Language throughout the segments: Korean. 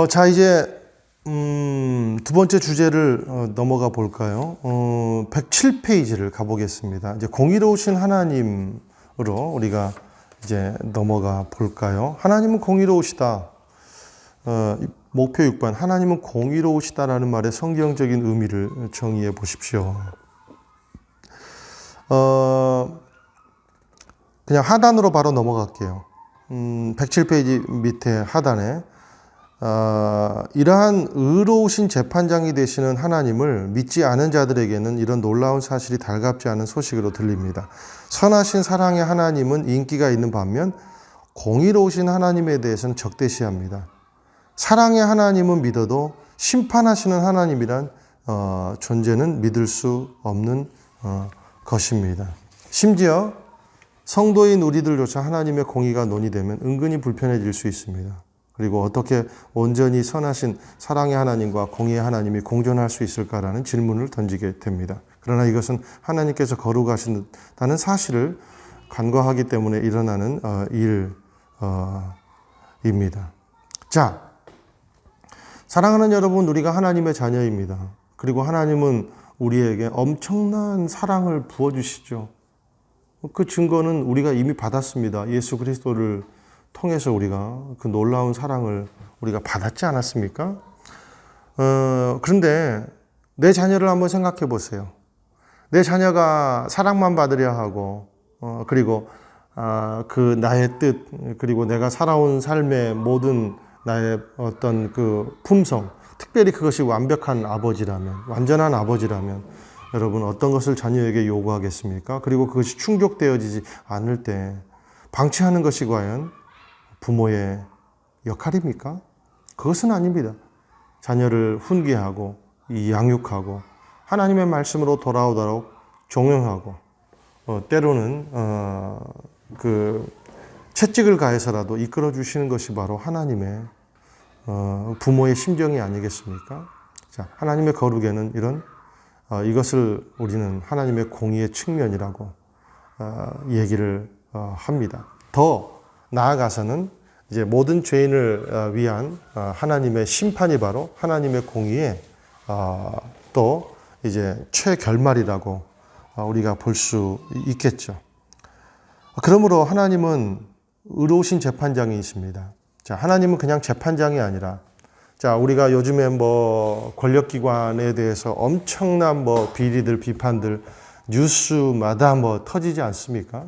자, 이제 두 번째 주제를 넘어가 볼까요? 107페이지를 가보겠습니다. 이제 공의로우신 하나님으로 우리가 이제 넘어가 볼까요? 하나님은 공의로우시다. 목표 6번, 하나님은 공의로우시다라는 말의 성경적인 의미를 정의해 보십시오. 그냥 하단으로 바로 넘어갈게요. 107페이지 밑에 하단에 이러한 의로우신 재판장이 되시는 하나님을 믿지 않은 자들에게는 이런 놀라운 사실이 달갑지 않은 소식으로 들립니다. 선하신 사랑의 하나님은 인기가 있는 반면 공의로우신 하나님에 대해서는 적대시합니다. 사랑의 하나님은 믿어도 심판하시는 하나님이란 존재는 믿을 수 없는 것입니다. 심지어 성도인 우리들조차 하나님의 공의가 논의되면 은근히 불편해질 수 있습니다. 그리고 어떻게 온전히 선하신 사랑의 하나님과 공의의 하나님이 공존할 수 있을까라는 질문을 던지게 됩니다. 그러나 이것은 하나님께서 거룩하신다는 사실을 간과하기 때문에 일어나는 일입니다. 자, 사랑하는 여러분, 우리가 하나님의 자녀입니다. 그리고 하나님은 우리에게 엄청난 사랑을 부어주시죠. 그 증거는 우리가 이미 받았습니다. 예수 그리스도를 통해서 우리가 그 놀라운 사랑을 우리가 받았지 않았습니까? 그런데 내 자녀를 한번 생각해 보세요. 내 자녀가 사랑만 받으려 하고, 그리고 그 나의 뜻, 그리고 내가 살아온 삶의 모든 나의 어떤 그 품성, 특별히 그것이 완벽한 아버지라면, 완전한 아버지라면, 여러분 어떤 것을 자녀에게 요구하겠습니까? 그리고 그것이 충족되어지지 않을 때 방치하는 것이 과연 부모의 역할입니까? 그것은 아닙니다. 자녀를 훈계하고 양육하고 하나님의 말씀으로 돌아오도록 종용하고 때로는 그 채찍을 가해서라도 이끌어 주시는 것이 바로 하나님의 부모의 심정이 아니겠습니까? 자, 하나님의 거룩에는 이런 이것을 우리는 하나님의 공의의 측면이라고 얘기를 합니다. 더 나아가서는 이제 모든 죄인을 위한 하나님의 심판이 바로 하나님의 공의의 또 이제 최결말이라고 우리가 볼 수 있겠죠. 그러므로 하나님은 의로우신 재판장이십니다. 자, 하나님은 그냥 재판장이 아니라, 자, 우리가 요즘에 뭐 권력기관에 대해서 엄청난 뭐 비리들, 비판들 뉴스마다 뭐 터지지 않습니까?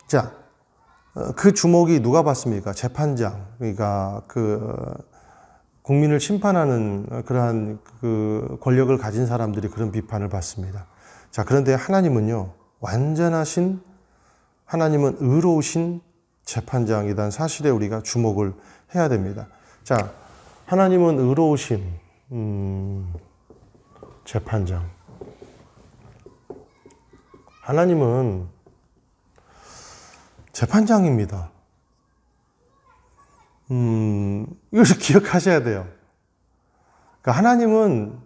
자, 그 주목이 누가 받습니까? 재판장. 그러니까 그 국민을 심판하는 그러한 그 권력을 가진 사람들이 그런 비판을 받습니다. 자, 그런데 하나님은요, 완전하신 하나님은 의로우신 재판장이란 사실에 우리가 주목을 해야 됩니다. 자, 하나님은 의로우신 재판장. 하나님은 재판장입니다. 이것을 기억하셔야 돼요. 그러니까 하나님은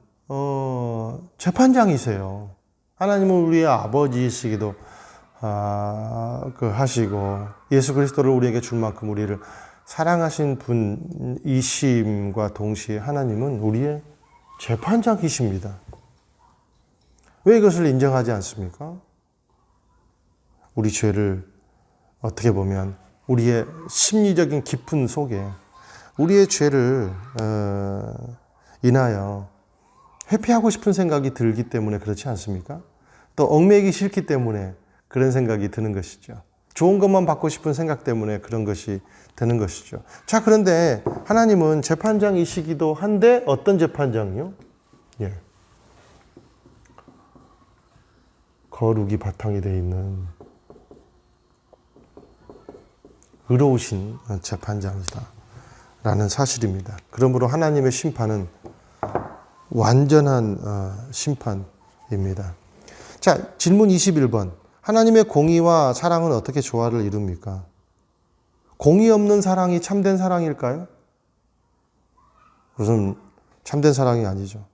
재판장이세요. 하나님은 우리의 아버지이시기도 하시고 예수 그리스도를 우리에게 줄 만큼 우리를 사랑하신 분이심과 동시에 하나님은 우리의 재판장이십니다. 왜 이것을 인정하지 않습니까? 우리 죄를 어떻게 보면 우리의 심리적인 깊은 속에 우리의 죄를 인하여 회피하고 싶은 생각이 들기 때문에 그렇지 않습니까? 또 얽매이기 싫기 때문에 그런 생각이 드는 것이죠. 좋은 것만 받고 싶은 생각 때문에 그런 것이 되는 것이죠. 자, 그런데 하나님은 재판장이시기도 한데 어떤 재판장이요? 예. 거룩이 바탕이 되어 있는 의로우신 재판장이다 라는 사실입니다. 그러므로 하나님의 심판은 완전한 심판입니다. 자, 질문 21번. 하나님의 공의와 사랑은 어떻게 조화를 이룹니까? 공의 없는 사랑이 참된 사랑일까요? 그것은 참된 사랑이 아니죠.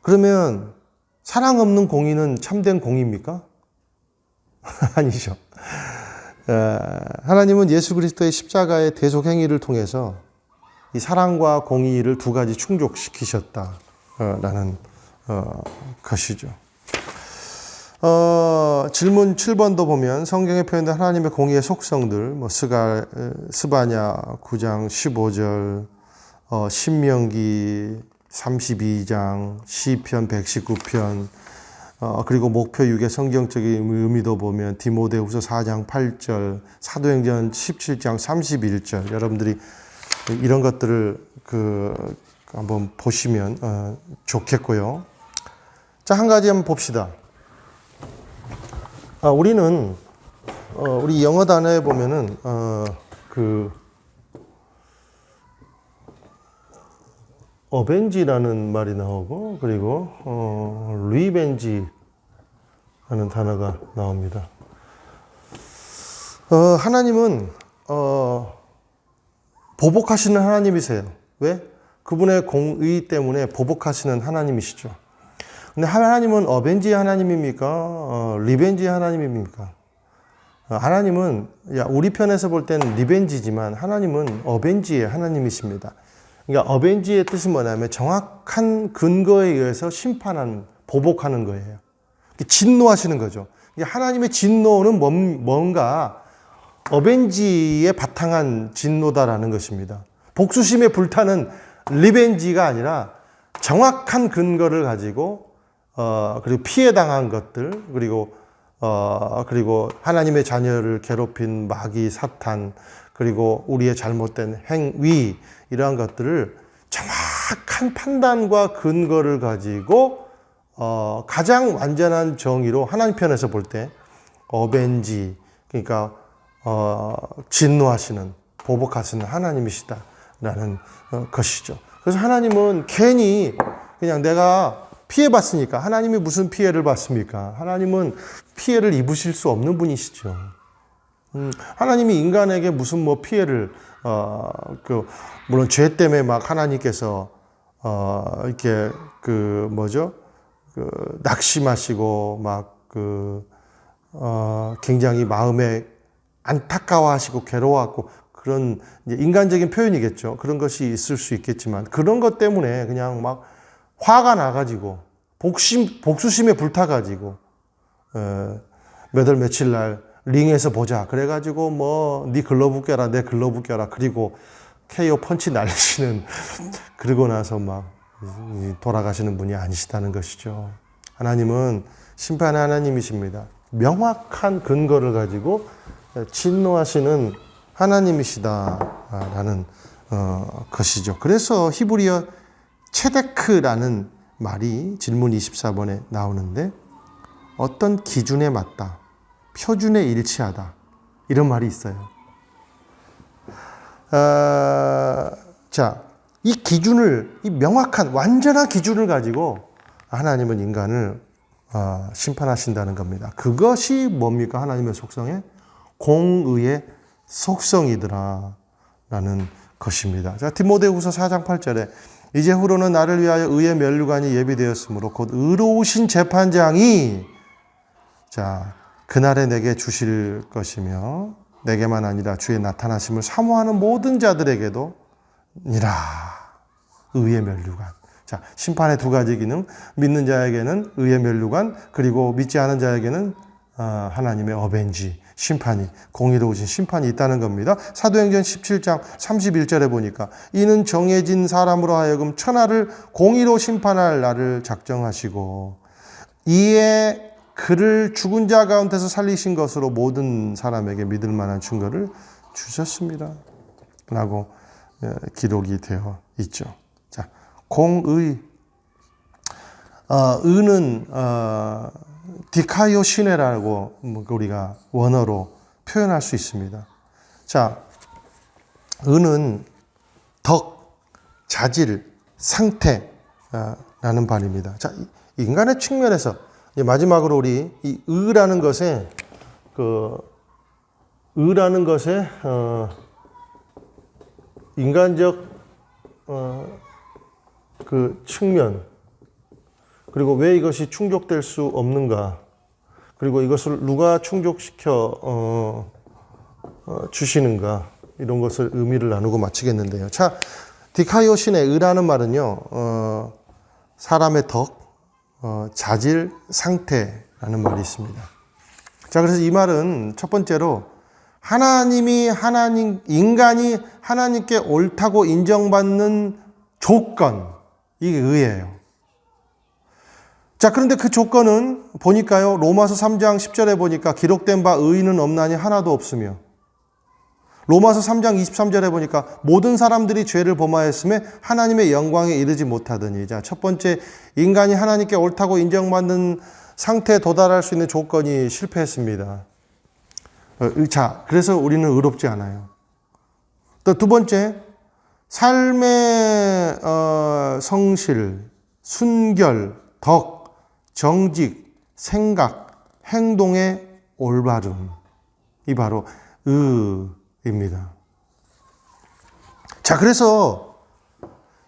그러면 사랑 없는 공의는 참된 공의입니까? 아니죠. 하나님은 예수 그리스도의 십자가의 대속 행위를 통해서 이 사랑과 공의를 두 가지 충족시키셨다라는 것이죠. 질문 7번도 보면 성경에 표현된 하나님의 공의의 속성들, 스바냐 9장 15절, 신명기 32장, 시편 119편, 그리고 목표 6의 성경적인 의미도 보면 디모데후서 4장 8절, 사도행전 17장 31절, 여러분들이 이런 것들을 한번 보시면 좋겠고요. 자, 한 가지 한번 봅시다. 우리는 우리 영어 단어에 보면은 어벤지라는 말이 나오고, 그리고 리벤지라는 단어가 나옵니다. 하나님은 보복하시는 하나님이세요. 왜? 그분의 공의 때문에 보복하시는 하나님이시죠. 근데 하나님은 어벤지의 하나님입니까? 리벤지의 하나님입니까? 하나님은, 우리 편에서 볼 때는 리벤지지만 하나님은 어벤지의 하나님이십니다. 그러니까 어벤지의 뜻은 뭐냐면 정확한 근거에 의해서 심판하는, 보복하는 거예요. 진노하시는 거죠. 하나님의 진노는 뭔가 어벤지에 바탕한 진노다라는 것입니다. 복수심에 불타는 리벤지가 아니라 정확한 근거를 가지고 그리고 피해당한 것들, 그리고 하나님의 자녀를 괴롭힌 마귀, 사탄, 그리고 우리의 잘못된 행위, 이러한 것들을 정확한 판단과 근거를 가지고 가장 완전한 정의로 하나님 편에서 볼 때 어벤지, 그러니까 진노하시는, 보복하시는 하나님이시다라는 것이죠. 그래서 하나님은 괜히 그냥 내가 피해봤으니까, 하나님이 무슨 피해를 받습니까? 하나님은 피해를 입으실 수 없는 분이시죠. 하나님이 인간에게 무슨 피해를, 물론 죄 때문에 막 하나님께서, 이렇게, 낙심하시고, 굉장히 마음에 안타까워하시고, 괴로워하고, 그런 인간적인 표현이겠죠. 그런 것이 있을 수 있겠지만, 그런 것 때문에 그냥 막 화가 나가지고, 복수심에 불타가지고, 몇 월 며칠 날 링에서 보자. 그래가지고 네 글러브 껴라, 내 글러브 껴라. 그리고 KO 펀치 날리시는, 그러고 나서 막 돌아가시는 분이 아니시다는 것이죠. 하나님은 심판의 하나님이십니다. 명확한 근거를 가지고 진노하시는 하나님이시다라는 것이죠. 그래서 히브리어 체데크라는 말이 질문 24번에 나오는데, 어떤 기준에 맞다, 표준에 일치하다, 이런 말이 있어요. 이 기준을, 이 명확한 완전한 기준을 가지고 하나님은 인간을 심판하신다는 겁니다. 그것이 뭡니까? 하나님의 속성에 공의의 속성이더라 라는 것입니다. 자, 디모데후서 4장 8절에 이제후로는 나를 위하여 의의 면류관이 예비되었으므로 곧 의로우신 재판장이 그날에 내게 주실 것이며 내게만 아니라 주의 나타나심을 사모하는 모든 자들에게도 니라. 의의 면류관. 심판의 두 가지 기능, 믿는 자에게는 의의 면류관, 그리고 믿지 않은 자에게는 하나님의 어벤지, 심판이, 공의로우신 심판이 있다는 겁니다. 사도행전 17장 31절에 보니까 이는 정해진 사람으로 하여금 천하를 공의로 심판할 날을 작정하시고 이에 그를 죽은 자 가운데서 살리신 것으로 모든 사람에게 믿을 만한 증거를 주셨습니다. 라고 기록이 되어 있죠. 자, 공의. 의는 디카이오 시네라고 우리가 원어로 표현할 수 있습니다. 자, 의는 덕, 자질, 상태라는 말입니다. 자, 인간의 측면에서 마지막으로 우리 이 의라는 것에 인간적 측면, 그리고 왜 이것이 충족될 수 없는가, 그리고 이것을 누가 충족시켜 주시는가, 이런 것을 의미를 나누고 마치겠는데요. 자, 디카이오신의 의라는 말은요, 사람의 덕, 자질, 상태라는 말이 있습니다. 자, 그래서 이 말은 첫 번째로 인간이 하나님께 옳다고 인정받는 조건, 이게 의예요. 자, 그런데 그 조건은 보니까요, 로마서 3장 10절에 보니까 기록된 바 의인은 없나니 하나도 없으며, 로마서 3장 23절에 보니까 모든 사람들이 죄를 범하였음에 하나님의 영광에 이르지 못하더니. 자, 첫 번째, 인간이 하나님께 옳다고 인정받는 상태에 도달할 수 있는 조건이 실패했습니다. 자, 그래서 우리는 의롭지 않아요. 또 두 번째, 삶의 성실, 순결, 덕, 정직, 생각, 행동의 올바름, 이 바로 의입니다. 자, 그래서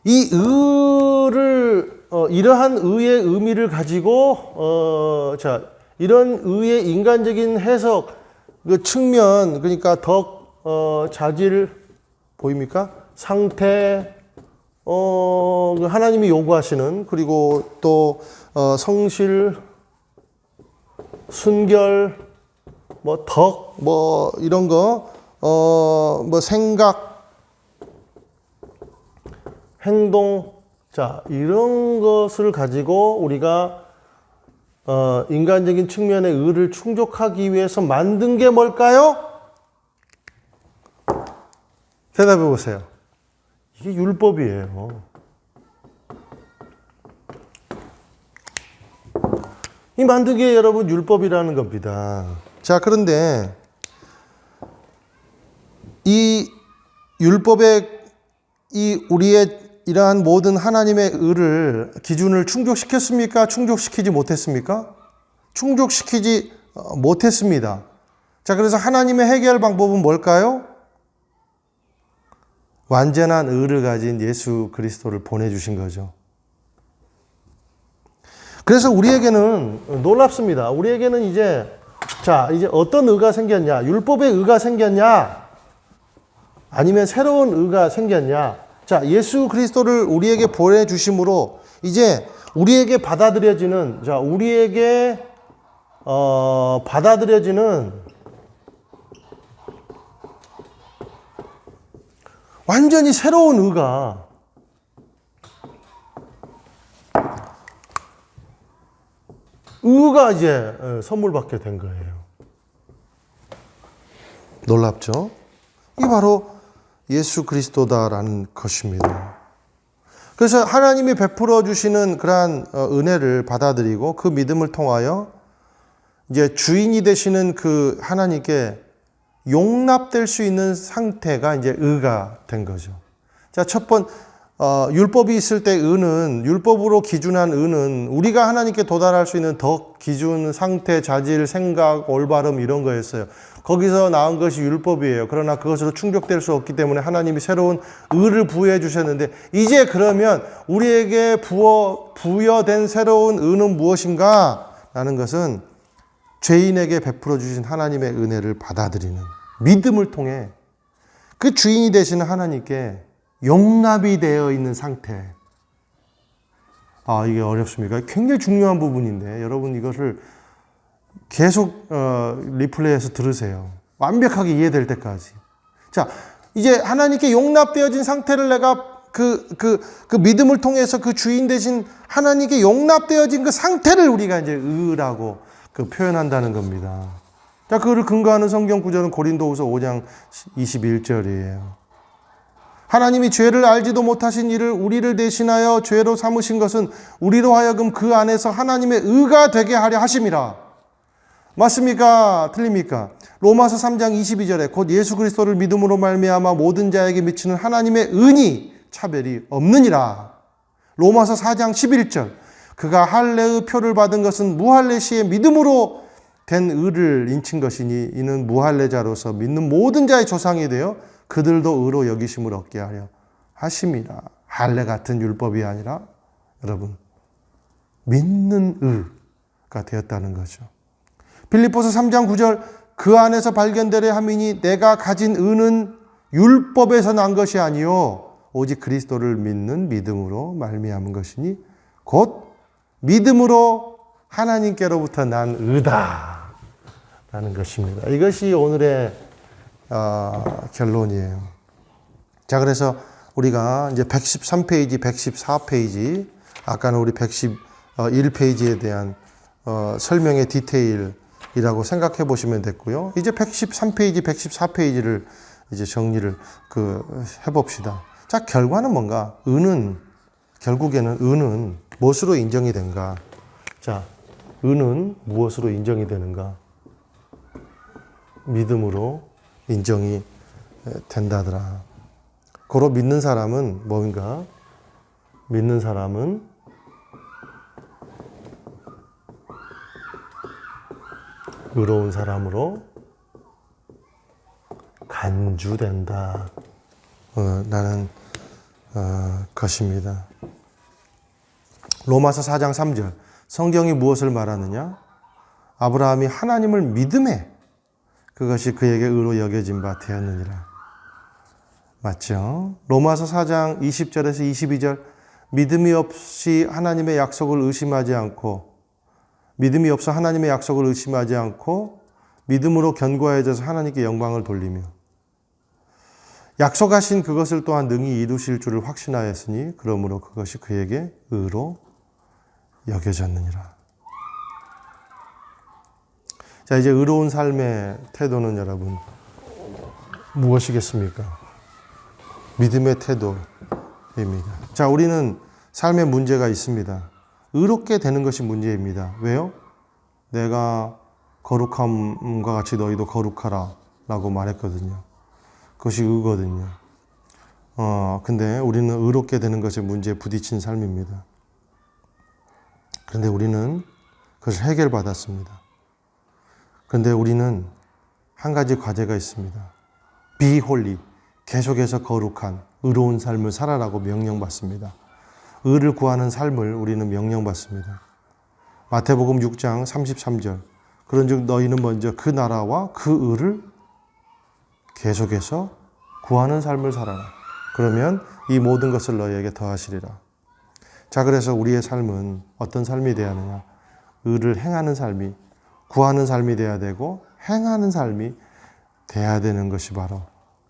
이 의를 이러한 의의 의미를 가지고 자, 이런 의의 인간적인 해석, 그 측면, 그러니까 덕, 자질, 보입니까? 상태, 하나님이 요구하시는, 그리고 또 성실, 순결, 뭐 덕, 뭐 이런 거, 뭐 생각, 행동, 자, 이런 것을 가지고 우리가 인간적인 측면의 의를 충족하기 위해서 만든 게 뭘까요? 대답해 보세요. 이게 율법이에요. 이 만든 게 여러분 율법이라는 겁니다. 자, 그런데 이 율법의 우리의 이러한 모든 하나님의 의를, 기준을 충족시켰습니까? 충족시키지 못했습니까? 충족시키지 못했습니다. 자, 그래서 하나님의 해결 방법은 뭘까요? 완전한 의를 가진 예수 그리스도를 보내주신 거죠. 그래서 우리에게는 놀랍습니다. 우리에게는 이제 어떤 의가 생겼냐? 율법의 의가 생겼냐? 아니면 새로운 의가 생겼냐? 자, 예수 그리스도를 우리에게 보내주심으로 이제 우리에게 받아들여지는, 받아들여지는 완전히 새로운 의가 이제 선물 받게 된 거예요. 놀랍죠? 이게 바로 예수 그리스도다라는 것입니다. 그래서 하나님이 베풀어 주시는 그러한 은혜를 받아들이고 그 믿음을 통하여 이제 주인이 되시는 그 하나님께 용납될 수 있는 상태가 이제 의가 된 거죠. 자, 율법이 있을 때 율법으로 기준한 의는 우리가 하나님께 도달할 수 있는 덕, 기준, 상태, 자질, 생각, 올바름 이런 거였어요. 거기서 나온 것이 율법이에요. 그러나 그것으로 충족될 수 없기 때문에 하나님이 새로운 의를 부여해 주셨는데, 이제 그러면 우리에게 부여된 새로운 의는 무엇인가? 라는 것은 죄인에게 베풀어 주신 하나님의 은혜를 받아들이는 믿음을 통해 그 주인이 되시는 하나님께 용납이 되어 있는 상태. 이게 어렵습니까? 굉장히 중요한 부분인데 여러분 이것을 계속 리플레이해서 들으세요. 완벽하게 이해될 때까지. 자, 이제 하나님께 용납되어진 상태를 내가 그 믿음을 통해서 그 주인 되신 하나님께 용납되어진 그 상태를 우리가 이제 의라고 표현한다는 겁니다. 자, 그거를 근거하는 성경 구절은 고린도후서 5장 21절이에요. 하나님이 죄를 알지도 못하신 이를 우리를 대신하여 죄로 삼으신 것은 우리로 하여금 그 안에서 하나님의 의가 되게 하려 하심이라. 맞습니까? 틀립니까? 로마서 3장 22절에 곧 예수 그리스도를 믿음으로 말미암아 모든 자에게 미치는 하나님의 은이 차별이 없느니라. 로마서 4장 11절 그가 할례의 표를 받은 것은 무할례 시에 믿음으로 된 의를 인친 것이니 이는 무할례자로서 믿는 모든 자의 조상이 되어 그들도 의로 여기심을 얻게 하려 하심이라. 할례 같은 율법이 아니라 여러분 믿는 의가 되었다는 거죠. 빌립보서 3장 9절 그 안에서 발견되려 함이니 내가 가진 의는 율법에서 난 것이 아니요 오직 그리스도를 믿는 믿음으로 말미암은 것이니 곧 믿음으로 하나님께로부터 난 의다 라는 것입니다. 이것이 오늘의 결론이에요. 자, 그래서 우리가 이제 113페이지, 114페이지, 아까는 우리 111페이지에 대한 설명의 디테일이라고 생각해 보시면 됐고요. 이제 113페이지, 114페이지를 이제 정리를 해봅시다. 자, 결과는 뭔가? 결국에는 의는 무엇으로 인정이 된가? 자, 의는 무엇으로 인정이 되는가? 믿음으로 인정이 된다더라. 고로 믿는 사람은 뭔가? 믿는 사람은 의로운 사람으로 간주된다. 라는 것입니다. 로마서 4장 3절. 성경이 무엇을 말하느냐? 아브라함이 하나님을 믿음에 그것이 그에게 의로 여겨진 바 되었느니라. 맞죠? 로마서 4장 20절에서 22절. 믿음이 없어 하나님의 약속을 의심하지 않고 믿음으로 견고해져서 하나님께 영광을 돌리며 약속하신 그것을 또한 능히 이루실 줄을 확신하였으니 그러므로 그것이 그에게 의로 여겨졌느니라. 자, 이제 의로운 삶의 태도는 여러분 무엇이겠습니까? 믿음의 태도입니다. 자, 우리는 삶에 문제가 있습니다. 의롭게 되는 것이 문제입니다. 왜요? 내가 거룩함과 같이 너희도 거룩하라 라고 말했거든요. 그것이 의거든요. 근데 우리는 의롭게 되는 것에 문제에 부딪힌 삶입니다. 그런데 우리는 그것을 해결받았습니다. 그런데 우리는 한 가지 과제가 있습니다. Be holy. 계속해서 거룩한 의로운 삶을 살아라고 명령받습니다. 의를 구하는 삶을 우리는 명령받습니다. 마태복음 6장 33절. 그런즉 너희는 먼저 그 나라와 그 의를 계속해서 구하는 삶을 살아라. 그러면 이 모든 것을 너희에게 더하시리라. 자, 그래서 우리의 삶은 어떤 삶이 되어야 하느냐? 의를 행하는 삶이, 구하는 삶이 되어야 되고 행하는 삶이 되어야 되는 것이 바로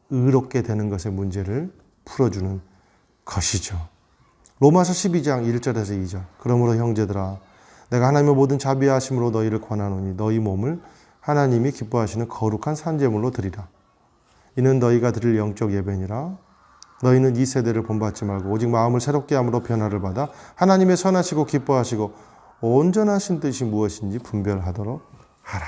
의롭게 되는 것의 문제를 풀어주는 것이죠. 로마서 12장 1절에서 2절. 그러므로 형제들아 내가 하나님의 모든 자비하심으로 너희를 권하노니 너희 몸을 하나님이 기뻐하시는 거룩한 산제물로 드리라. 이는 너희가 드릴 영적 예배니라. 너희는 이 세대를 본받지 말고 오직 마음을 새롭게 함으로 변화를 받아 하나님의 선하시고 기뻐하시고 온전하신 뜻이 무엇인지 분별하도록 하라.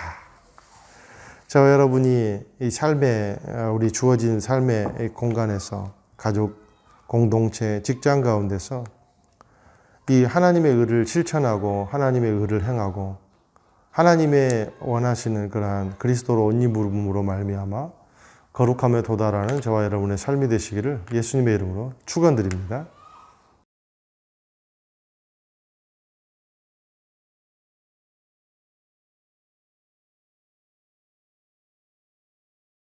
자, 여러분이 이 삶에, 우리 주어진 삶의 공간에서 가족, 공동체, 직장 가운데서 이 하나님의 의를 실천하고 하나님의 의를 행하고 하나님의 원하시는 그러한 그리스도로 옷 입음으로 말미암아 거룩함에 도달하는 저와 여러분의 삶이 되시기를 예수님의 이름으로 축원드립니다.